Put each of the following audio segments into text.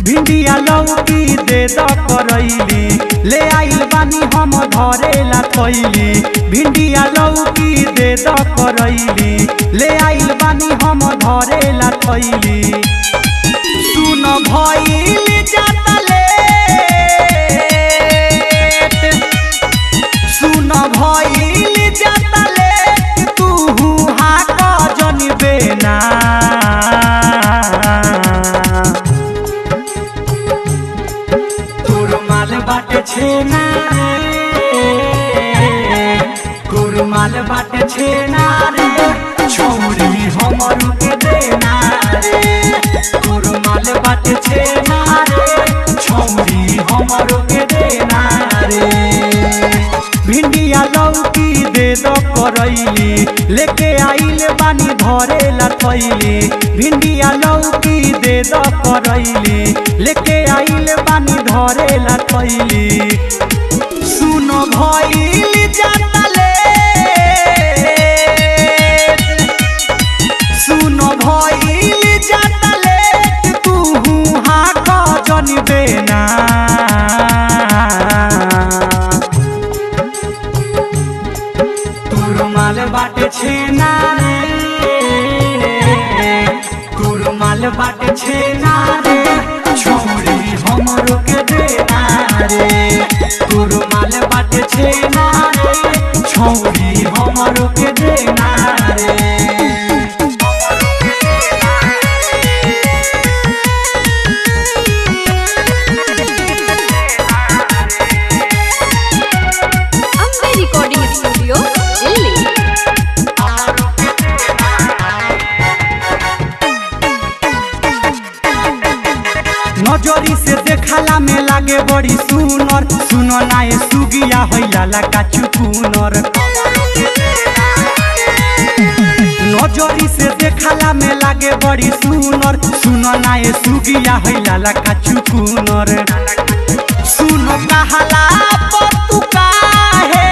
भिंडिया लौकी दे द करैली ले आइल बानी हम धरेला थैली। भिंडिया लौकी दे द करैली ले आइल बानी हम धरेला थैली। सुन भइल जाता लेट, सुन भइल जाता लेट, तू हाक जनबे ना। बाटे छेना रे, गुरमाल बाटे छेना रे, छौरी हमरू के देना रे। गुरमाल बाटे छेना रे, छौरी हमरू के देना रे। भिंडिया लौकी दे द करैली लेके आइल बानी धरेला थैली। भिंडिया लौकी दे द करैली लेके आइल बानी धरेला थैली। सुन भइल जाता लेट, सुन भइल जाता लेट, तू हाक जनबे ना। गुरमाल बाटे छेना रे, गुरमाल बाटे छेना रे, छौरी हमरो के देना रे। गुरमाल बाटे छेना रे, छौरी हमरो के देना रे। Ambe recording studio Delhi. नजरी से देखला में लागे बड़ी सुनर, सुनो ना ये सुगिया हैला का चुकुनर। नजरी से देखला में लागे बड़ी सुनर, सुनो ना ये सुगिया हैला का चुकुनर। सुनो कहला तू काहे,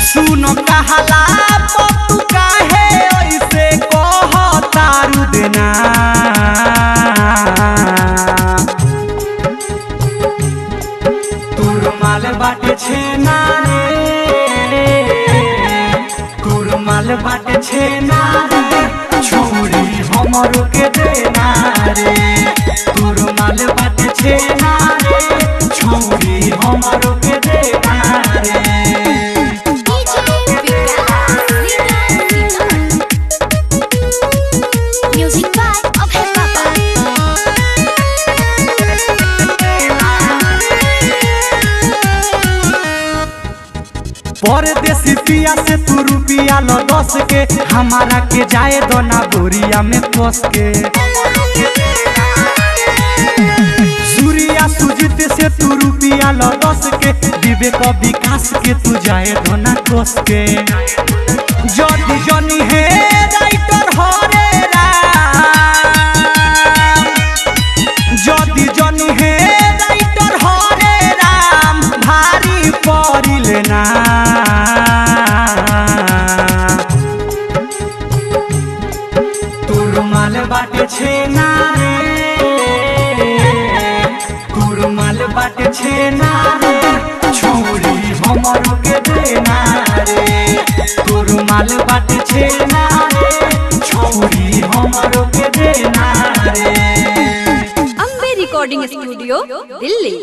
सुनो कहला तू काहे ऐसे कहतारू देना। गुरमाल बाटे छेना रे, गुरमाल बाटे छेना रे, छौरी हमरो के देना रे। गुरमाल बाटे छेना रे, छौरी हमरो के देना रे। परदेसी पिया से तू रुपिया लो 10 के, हमारा के जाए दो ना बोरिया में कस के। सूर्या सुजीत से तू रुपिया लो 10 के, विवेक विकास के तू जाए दो ना कस के। जदी जनी है राइटर हरे राम, जदी जनी है राइटर हरे राम, भारी पड़िल ना। गुरमाल बाटे छेना रे, गुरमाल बाटे छेना रे, छौरी हमरो के देना रे। गुरमाल बाटे छेना रे, छौरी हमरो के देना रे। Ambe recording studio Delhi.